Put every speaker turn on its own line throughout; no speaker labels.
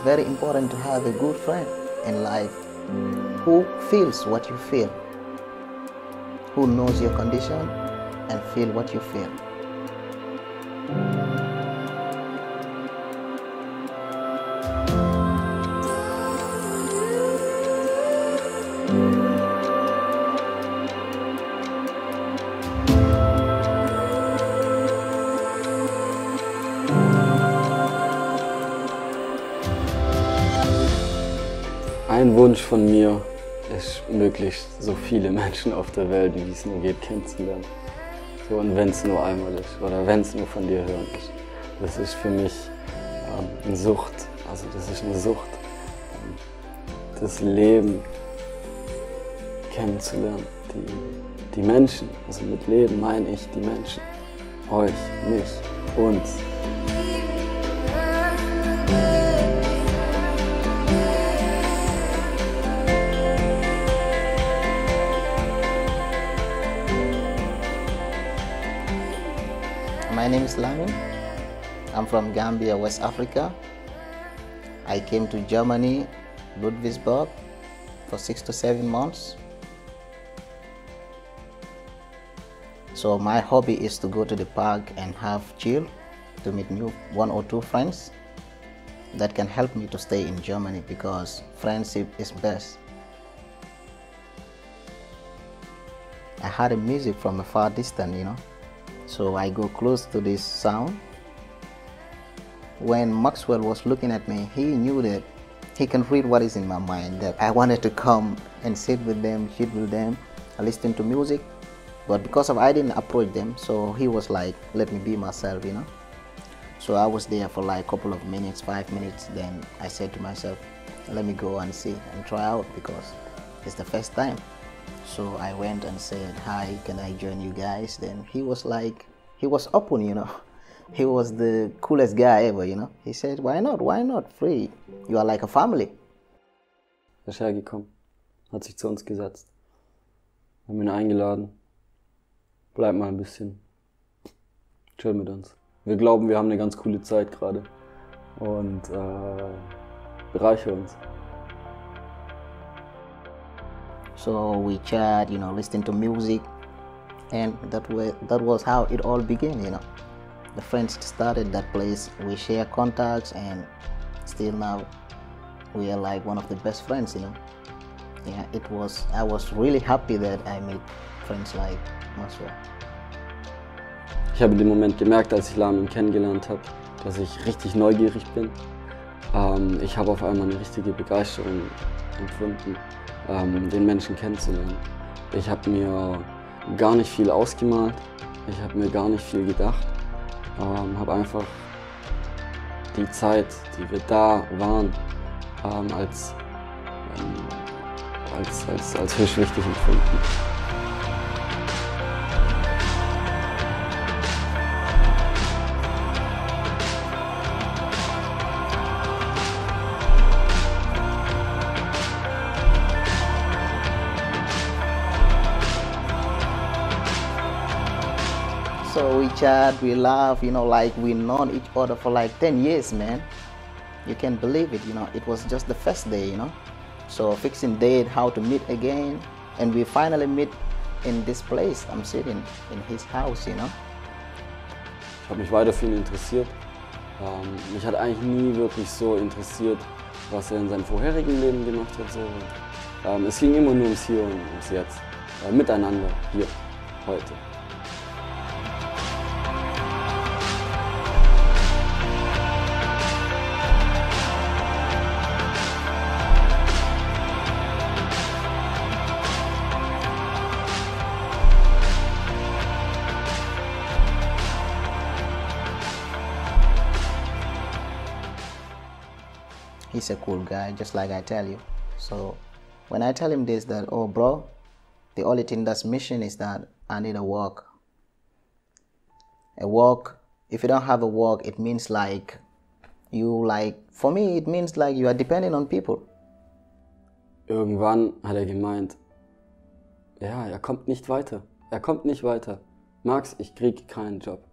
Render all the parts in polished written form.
very important to have a good friend in life who feels what you feel, who knows your condition and feel what you feel.
Ein Wunsch von mir ist, möglichst so viele Menschen auf der Welt, wie es nur geht, kennenzulernen. So, und wenn es nur einmal ist oder wenn es nur von dir hören ist. Das ist für mich eine Sucht, also das ist eine Sucht, das Leben kennenzulernen. Die Menschen, also mit Leben meine ich die Menschen, euch, mich, uns.
My name is Lamin. I'm from Gambia, West Africa. I came to Germany, Ludwigsburg, for 6 to 7 months. So my hobby is to go to the park and have chill, to meet new 1 or 2 friends. That can help me to stay in Germany because friendship is best. I heard the music from a far distance, So I go close to this sound. When Maxwell was looking at me, he knew that he can read what is in my mind, that I wanted to come and sit with them, chill with them, listen to music. But because I didn't approach them, so he was like, let me be myself, So I was there for like a couple of minutes, 5 minutes. Then I said to myself, let me go and see and try out because it's the first time. So I went and said, hi, can I join you guys? Then he was like, he was open, He was the coolest guy ever, He said, why not, free. You are like a family.
Er ist hergekommen, hat sich zu uns gesetzt, haben ihn eingeladen, bleib mal ein bisschen, chill mit uns. Wir glauben, wir haben eine ganz coole Zeit gerade und bereichere uns.
So we chat, listen to music, and that was how it all began, The friends started that place, we share contacts, and still now we are like one of the best friends, Yeah, I was really happy that I met friends like Maxwell.
Ich habe in dem Moment gemerkt, als ich Lamin kennengelernt habe, dass ich richtig neugierig bin. Ich habe auf einmal eine richtige Begeisterung empfunden, den Menschen kennenzulernen. Ich habe mir gar nicht viel ausgemalt, ich habe mir gar nicht viel gedacht, habe einfach die Zeit, die wir da waren, als höchst wichtig empfunden.
So we chat, we laugh, like we've known each other for like 10 years, man. You can't believe it, It was just the first day, So fixing date, how to meet again. And we finally meet in this place. I'm sitting in his house,
Ich habe mich weiter für ihn interessiert. Mich hat eigentlich nie wirklich so interessiert, was er in seinem vorherigen Leben gemacht hat. So. Es ging immer nur ums Hier und ums Jetzt. Miteinander, hier, heute.
He's a cool guy, just like I tell you. So when I tell him this, that, oh bro, the only thing that's missing is that I need a walk. A walk, if you don't have a walk, it means like, for me, it means like you are depending on people.
Irgendwann hat er gemeint, ja, er kommt nicht weiter. Er kommt nicht weiter. Max, ich krieg keinen Job.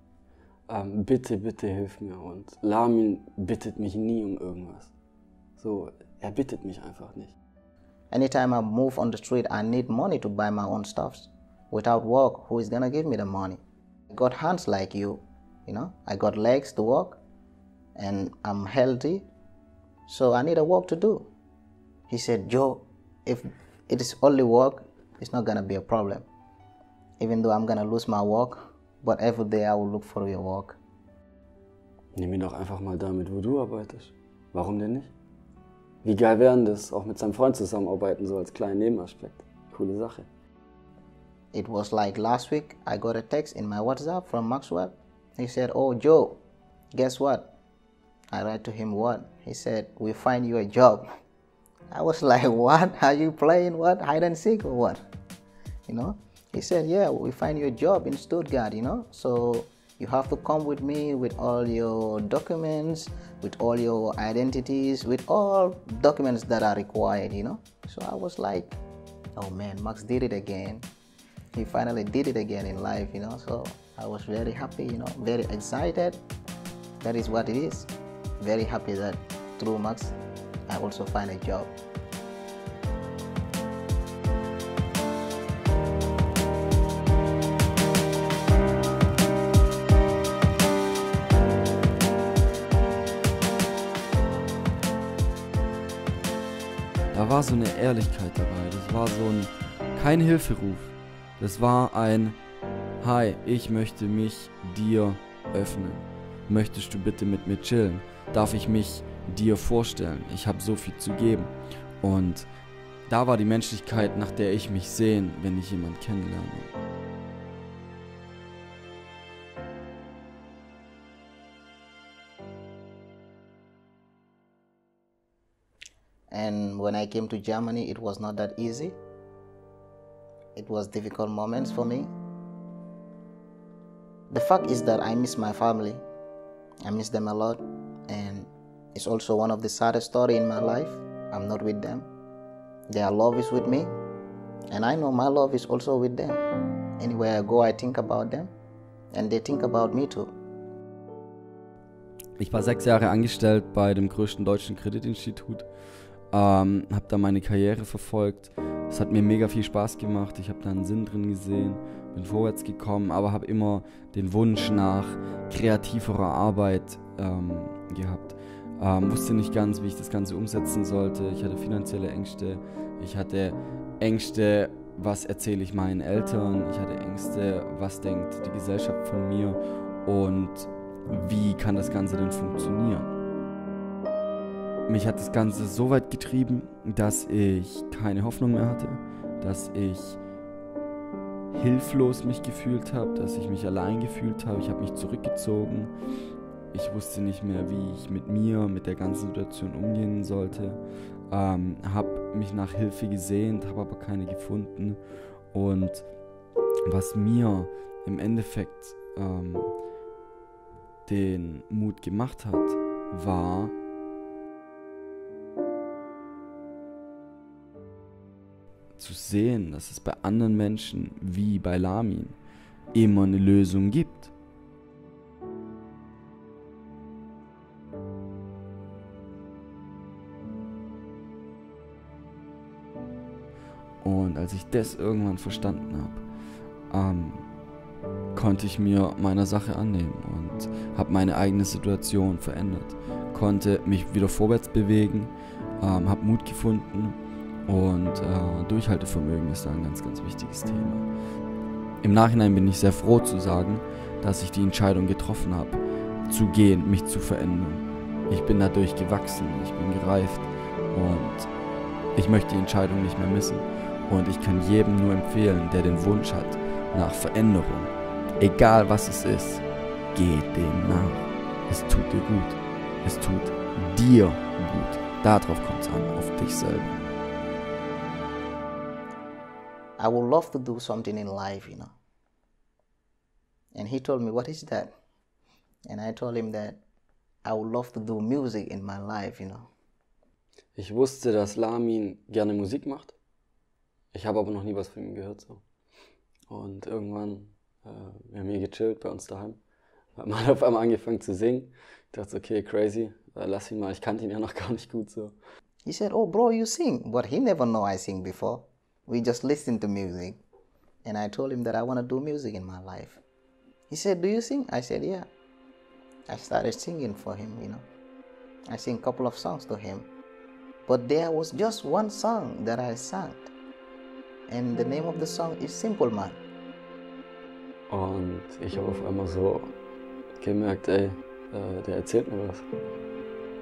Bitte, bitte hilf mir. Und Lamin bittet mich nie um irgendwas. So, er bittet mich einfach nicht.
Anytime I move on the street, I need money to buy my own stuffs. Without work, who is gonna give me the money? I got hands like you, you know? I got legs to walk, and I'm healthy, so I need a work to do. He said, Joe, if it is only work, it's not gonna be a problem. Even though I'm gonna lose my work, but every day I will look for your work.
Nimm ihn doch einfach mal damit, wo du arbeitest. Warum denn nicht? Wie geil wäre denn das, auch mit seinem Freund zusammenarbeiten, so als kleinen Nebenaspekt. Coole Sache.
It was like last week, I got a text in my WhatsApp from Maxwell. He said, oh, Joe, guess what? I write to him, what? He said, we find you a job. I was like, what? Are you playing what? Hide and seek or what? You know? He said, yeah, we find you a job in Stuttgart, you know? So you have to come with me with all your documents, with all your identities, with all documents that are required, you know? So I was like, oh man, Max did it again. He finally did it again in life, you know? So I was very happy, you know, very excited. That is what it is. Very happy that through Max, I also find a job.
Da war so eine Ehrlichkeit dabei, das war so kein Hilferuf. Das war ein, hi, ich möchte mich dir öffnen. Möchtest du bitte mit mir chillen? Darf ich mich dir vorstellen? Ich habe so viel zu geben. Und da war die Menschlichkeit, nach der ich mich sehne, wenn ich jemanden kennenlerne.
And when I came to Germany, it was not that easy. It was difficult moments for me. The fact is that I miss my family. I miss them a lot. And it's also one of the saddest stories in my life. I'm not with them. Their love is with me. And I know my love is also with them. Anywhere I go, I think about them. And they think about me too.
Ich war 6 Jahre angestellt bei dem größten deutschen Kreditinstitut. Habe da meine Karriere verfolgt. Es hat mir mega viel Spaß gemacht. Ich habe da einen Sinn drin gesehen, bin vorwärts gekommen, aber habe immer den Wunsch nach kreativerer Arbeit gehabt. Wusste nicht ganz, wie ich das Ganze umsetzen sollte. Ich hatte finanzielle Ängste. Ich hatte Ängste, was erzähle ich meinen Eltern. Ich hatte Ängste, was denkt die Gesellschaft von mir und wie kann das Ganze denn funktionieren. Mich hat das Ganze so weit getrieben, dass ich keine Hoffnung mehr hatte, dass ich hilflos mich gefühlt habe, dass ich mich allein gefühlt habe. Ich habe mich zurückgezogen. Ich wusste nicht mehr, wie ich mit mir, mit der ganzen Situation umgehen sollte. Habe mich nach Hilfe gesehnt, habe aber keine gefunden. Und was mir im Endeffekt den Mut gemacht hat, war, zu sehen, dass es bei anderen Menschen, wie bei Lamin, immer eine Lösung gibt. Und als ich das irgendwann verstanden habe, konnte ich mir meiner Sache annehmen und habe meine eigene Situation verändert, konnte mich wieder vorwärts bewegen, habe Mut gefunden. Und Durchhaltevermögen ist da ein ganz, ganz wichtiges Thema. Im Nachhinein bin ich sehr froh zu sagen, dass ich die Entscheidung getroffen habe, zu gehen, mich zu verändern. Ich bin dadurch gewachsen, ich bin gereift und ich möchte die Entscheidung nicht mehr missen. Und ich kann jedem nur empfehlen, der den Wunsch hat nach Veränderung, egal was es ist, geh dem nach. Es tut dir gut, es tut dir gut. Darauf kommt es an, auf dich selber.
I would love to do something in life, you know. And he told me, what is that? And I told him that I would love to do music in my life, you know.
Ich wusste, dass Lamin gerne Musik macht. Ich habe aber noch nie was von ihm gehört. So. Und irgendwann, wir haben hier gechillt bei uns daheim. Hat man auf einmal angefangen zu singen. Ich dachte, okay, crazy, lass ihn mal, ich kannte ihn ja noch gar nicht gut so.
He said, "Oh, bro, you sing," but he never know I sing before. We just listen to music, and I told him that I want to do music in my life. He said, "Do you sing?" I said, "Yeah." I started singing for him, you know. I sing a couple of songs to him, but there was just one song that I sang, and the name of the song is Simple Man.
Und ich habe auf einmal so gemerkt, ey, der erzählt mir was.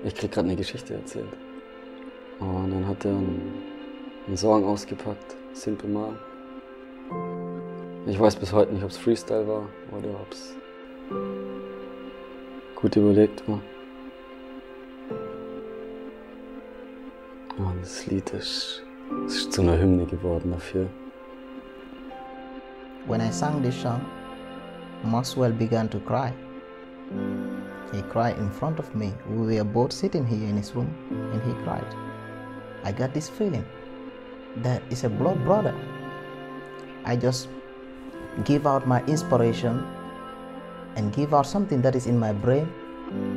Ich krieg gerade eine Geschichte erzählt. Und dann hat er einen Song ausgepackt, Simple Man. Ich weiß bis heute nicht, ob es Freestyle war oder ob es gut überlegt war. Und das Lied ist zu einer Hymne geworden dafür.
When I sang this song, Maxwell began to cry. He cried in front of me. We were both sitting here in his room, and he cried. I got this feeling that it's a blood brother. I just give out my inspiration and give out something that is in my brain,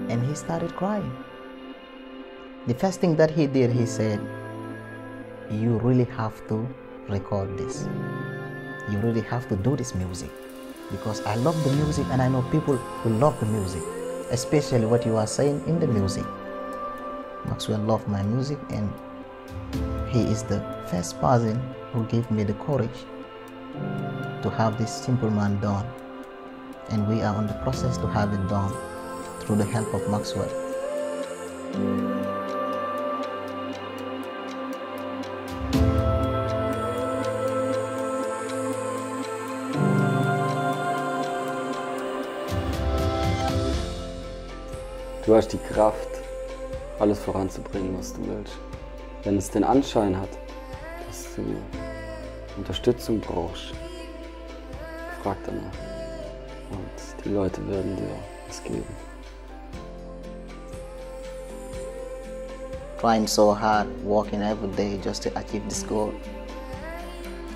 and he started crying. The first thing that he did, he said, "You really have to record this. You really have to do this music, because I love the music and I know people will love the music, especially what you are saying in the music." Maxwell loved my music, and he is the first person who gave me the courage to have this Simple Man done, and we are on the process to have it done through the help of Maxwell.
Du hast die Kraft, alles voranzubringen, was du willst. Wenn es den Anschein hat, dass du Unterstützung brauchst, frag danach. Und die Leute werden dir es geben.
Trying so hard, working every day just to achieve this goal.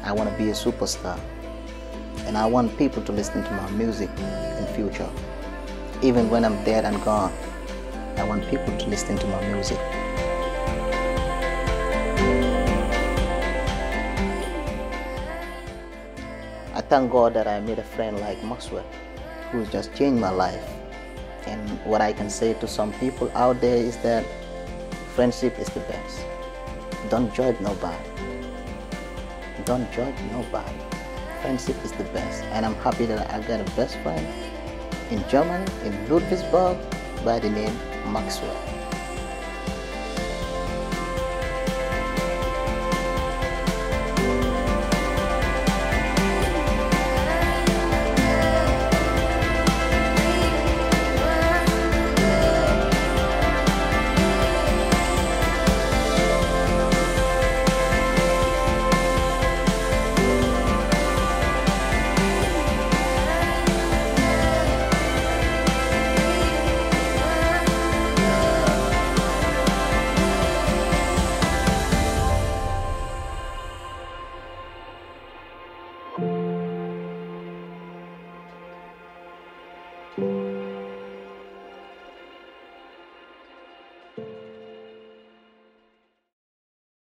I want to be a superstar, and I want people to listen to my music in future. Even when I'm dead and gone, I want people to listen to my music. I thank God that I made a friend like Maxwell, who's just changed my life. And what I can say to some people out there is that friendship is the best. Don't judge nobody. Don't judge nobody. Friendship is the best. And I'm happy that I got a best friend in Germany, in Ludwigsburg, by the name Maxwell.